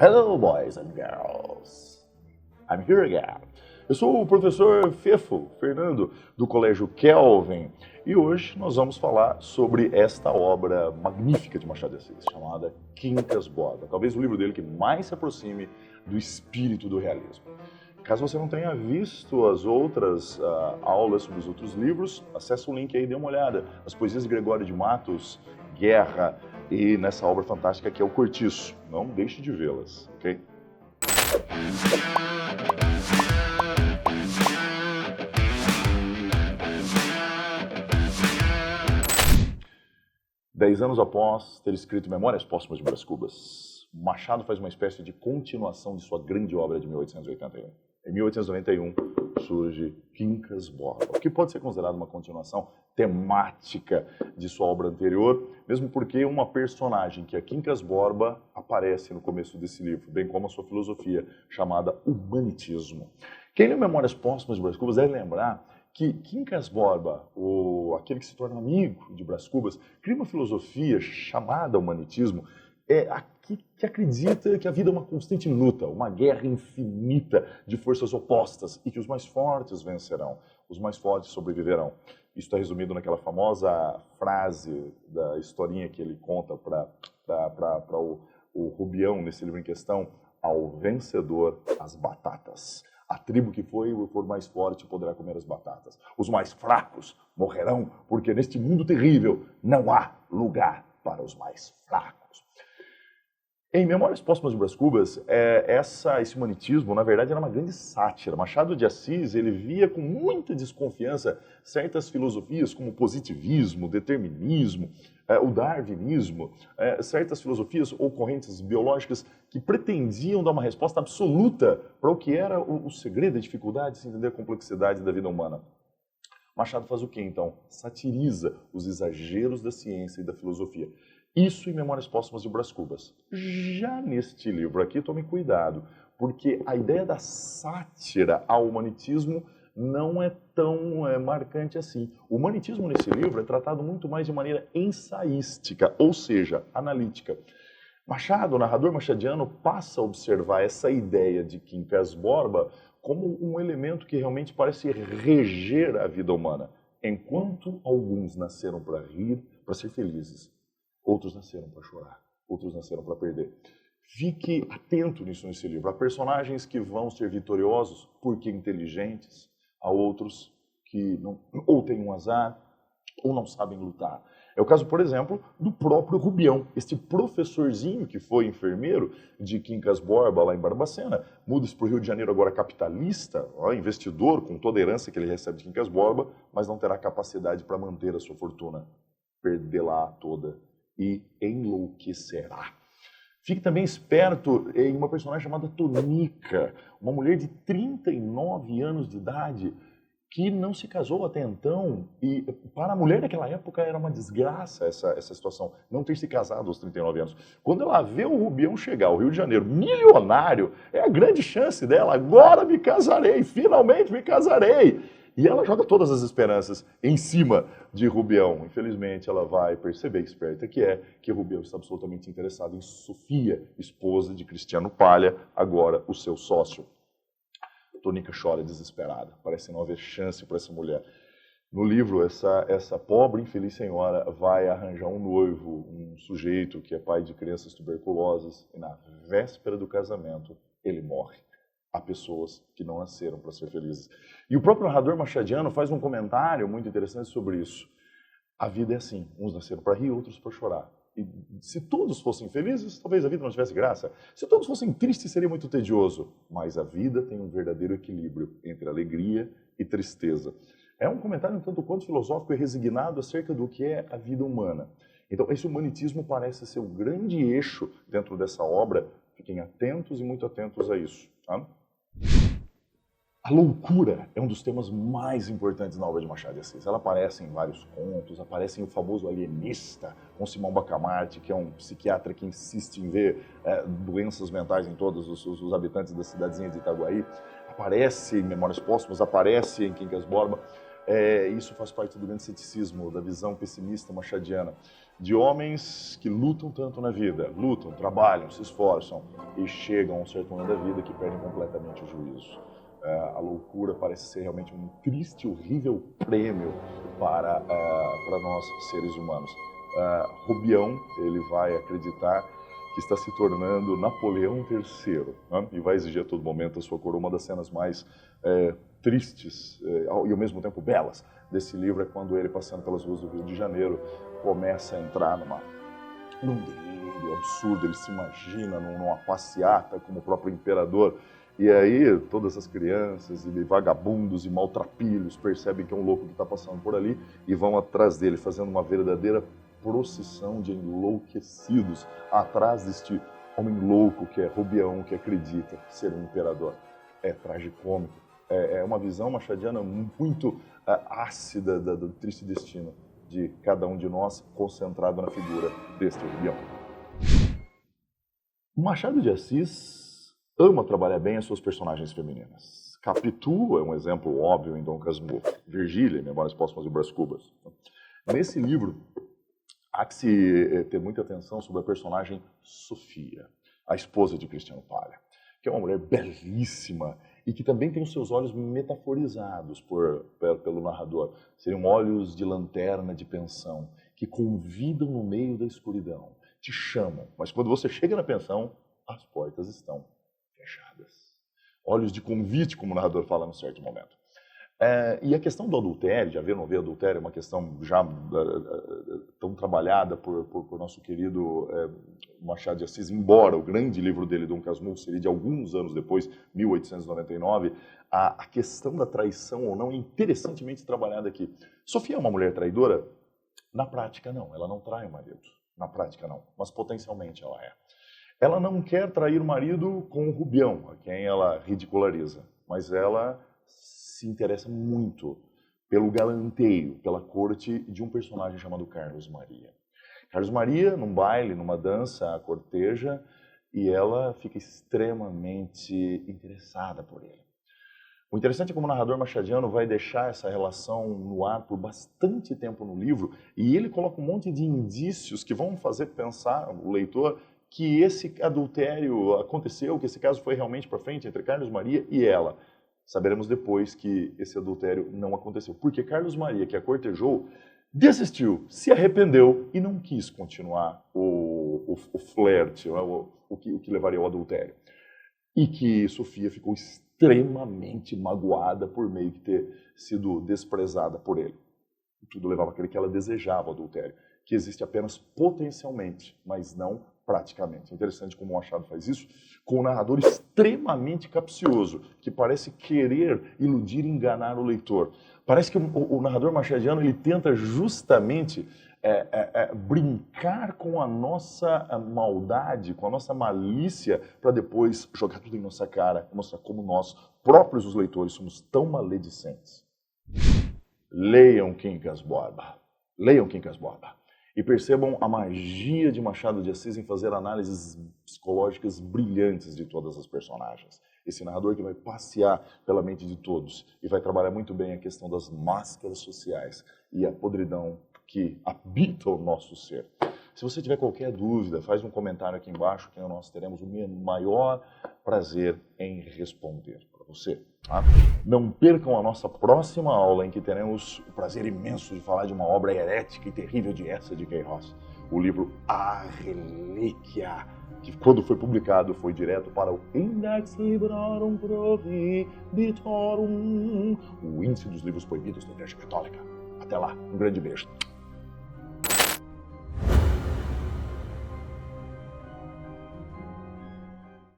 Hello, boys and girls. I'm here again. Eu sou o professor Fefo, Fernando, do Colégio Kelvin, e hoje nós vamos falar sobre esta obra magnífica de Machado de Assis, chamada Quincas Borba, talvez o livro dele que mais se aproxime do espírito do realismo. Caso você não tenha visto as outras aulas sobre os outros livros, acesse o link aí e dê uma olhada. As poesias de Gregório de Matos, Guerra e nessa obra fantástica que é o Cortiço. Não deixe de vê-las, ok? Dez anos após ter escrito Memórias Póstumas de Brás Cubas, Machado faz uma espécie de continuação de sua grande obra de 1881. Em 1891 surge Quincas Borba, o que pode ser considerado uma continuação temática de sua obra anterior, mesmo porque uma personagem, que é Quincas Borba, aparece no começo desse livro, bem como a sua filosofia, chamada Humanitismo. Quem lê Memórias Póstumas de Brás Cubas deve lembrar que Quincas Borba, aquele que se torna amigo de Brás Cubas, cria uma filosofia chamada Humanitismo, que acredita que a vida é uma constante luta, uma guerra infinita de forças opostas e que os mais fortes vencerão, os mais fortes sobreviverão. Isso está resumido naquela famosa frase da historinha que ele conta para o Rubião, nesse livro em questão: ao vencedor as batatas. A tribo que for mais forte poderá comer as batatas. Os mais fracos morrerão, porque neste mundo terrível não há lugar para os mais fracos. Em Memórias Póstumas de Brás Cubas, esse humanitismo, na verdade, era uma grande sátira. Machado de Assis, ele via com muita desconfiança certas filosofias como o positivismo, o determinismo, o darwinismo, certas filosofias ou correntes biológicas que pretendiam dar uma resposta absoluta para o que era o segredo, a dificuldade de se entender a complexidade da vida humana. Machado faz o quê, então? Satiriza os exageros da ciência e da filosofia. Isso em Memórias Póstumas de Brás Cubas. Já neste livro aqui, tome cuidado, porque a ideia da sátira ao humanitismo não é tão marcante assim. O humanitismo nesse livro é tratado muito mais de maneira ensaística, ou seja, analítica. Machado, o narrador machadiano, passa a observar essa ideia de Quincas Borba como um elemento que realmente parece reger a vida humana. Enquanto alguns nasceram para rir, para ser felizes, outros nasceram para chorar, outros nasceram para perder. Fique atento nisso nesse livro. Há personagens que vão ser vitoriosos porque inteligentes, há outros que ou têm um azar ou não sabem lutar. É o caso, por exemplo, do próprio Rubião, este professorzinho que foi enfermeiro de Quincas Borba lá em Barbacena, muda-se para o Rio de Janeiro agora capitalista, investidor com toda a herança que ele recebe de Quincas Borba, mas não terá capacidade para manter a sua fortuna, perdê-la toda e enlouquecerá. Fique também esperto em uma personagem chamada Tonica, uma mulher de 39 anos de idade que não se casou até então, e para a mulher daquela época era uma desgraça essa situação, não ter se casado aos 39 anos. Quando ela vê o Rubião chegar ao Rio de Janeiro, milionário, é a grande chance dela: agora me casarei, finalmente me casarei. E ela joga todas as esperanças em cima de Rubião. Infelizmente, ela vai perceber, esperta que Rubião está absolutamente interessado em Sofia, esposa de Cristiano Palha, agora o seu sócio. Tonica chora desesperada, parece não haver chance para essa mulher. No livro, essa pobre, infeliz senhora vai arranjar um noivo, um sujeito que é pai de crianças tuberculosas, e na véspera do casamento ele morre. Há pessoas que não nasceram para ser felizes. E o próprio narrador machadiano faz um comentário muito interessante sobre isso. A vida é assim, uns nasceram para rir, outros para chorar. E se todos fossem felizes, talvez a vida não tivesse graça. Se todos fossem tristes, seria muito tedioso. Mas a vida tem um verdadeiro equilíbrio entre alegria e tristeza. É um comentário um tanto quanto filosófico e resignado acerca do que é a vida humana. Então, esse humanitismo parece ser o grande eixo dentro dessa obra. Fiquem atentos e muito atentos a isso. Tá? A loucura é um dos temas mais importantes na obra de Machado de Assis. Ela aparece em vários contos, aparece em O Famoso Alienista, com Simão Bacamarte, que é um psiquiatra que insiste em ver doenças mentais em todos os habitantes da cidadezinha de Itaguaí. Aparece em Memórias Póstumas, aparece em Quincas Borba. Isso faz parte do grande ceticismo, da visão pessimista machadiana, de homens que lutam tanto na vida, lutam, trabalham, se esforçam e chegam a um certo momento da vida que perdem completamente o juízo. A loucura parece ser realmente um triste, horrível prêmio para nós, seres humanos. Rubião, ele vai acreditar que está se tornando Napoleão III, né? E vai exigir a todo momento a sua coroa. Uma das cenas mais tristes e ao mesmo tempo belas desse livro é quando ele, passando pelas ruas do Rio de Janeiro, começa a entrar num delírio absurdo. Ele se imagina numa passeata como o próprio imperador. E aí todas as crianças e vagabundos e maltrapilhos percebem que é um louco que está passando por ali e vão atrás dele, fazendo uma verdadeira procissão de enlouquecidos atrás deste homem louco que é Rubião, que acredita ser um imperador. É tragicômico. É uma visão machadiana muito ácida do triste destino de cada um de nós, concentrado na figura deste Rubião. Machado de Assis ama trabalhar bem as suas personagens femininas. Capitu é um exemplo óbvio em Dom Casmurro. Virgília, em Memórias Póstumas de Brás Cubas. Nesse livro, há que se ter muita atenção sobre a personagem Sofia, a esposa de Cristiano Palha, que é uma mulher belíssima e que também tem os seus olhos metaforizados pelo narrador. Seriam olhos de lanterna de pensão, que convidam no meio da escuridão, te chamam, mas quando você chega na pensão, as portas estão fechadas. Olhos de convite, como o narrador fala num certo momento. E a questão do adultério, de haver ou não haver adultério, é uma questão já tão trabalhada por nosso querido Machado de Assis, embora o grande livro dele, Dom Casmurro, seria de alguns anos depois, 1899, a questão da traição ou não é interessantemente trabalhada aqui. Sofia é uma mulher traidora? Na prática, não. Ela não trai o marido. Na prática, não. Mas potencialmente ela é. Ela não quer trair o marido com o Rubião, a quem ela ridiculariza, mas ela se interessa muito pelo galanteio, pela corte de um personagem chamado Carlos Maria. Carlos Maria, num baile, numa dança, a corteja, e ela fica extremamente interessada por ele. O interessante é como o narrador machadiano vai deixar essa relação no ar por bastante tempo no livro, e ele coloca um monte de indícios que vão fazer pensar o leitor que esse adultério aconteceu, que esse caso foi realmente para frente entre Carlos Maria e ela. Saberemos depois que esse adultério não aconteceu, porque Carlos Maria, que a cortejou, desistiu, se arrependeu e não quis continuar o flerte, o que levaria ao adultério. E que Sofia ficou extremamente magoada por meio que ter sido desprezada por ele. Tudo levava a crer que ela desejava o adultério, que existe apenas potencialmente, mas não praticamente. É interessante como o Machado faz isso com um narrador extremamente capcioso, que parece querer iludir e enganar o leitor. Parece que o narrador machadiano ele tenta justamente brincar com a nossa maldade, com a nossa malícia, para depois jogar tudo em nossa cara e mostrar como nós, próprios os leitores, somos tão maledicentes. Leiam Quincas Borba. Leiam Quincas Borba. E percebam a magia de Machado de Assis em fazer análises psicológicas brilhantes de todas as personagens. Esse narrador que vai passear pela mente de todos e vai trabalhar muito bem a questão das máscaras sociais e a podridão que habita o nosso ser. Se você tiver qualquer dúvida, faz um comentário aqui embaixo que nós teremos o maior prazer em responder para você. Tá? Não percam a nossa próxima aula em que teremos o prazer imenso de falar de uma obra herética e terrível de Eça de Queiroz, o livro A Relíquia, que quando foi publicado foi direto para o Index Librorum Prohibitorum, o índice dos livros proibidos da Igreja Católica. Até lá, um grande beijo.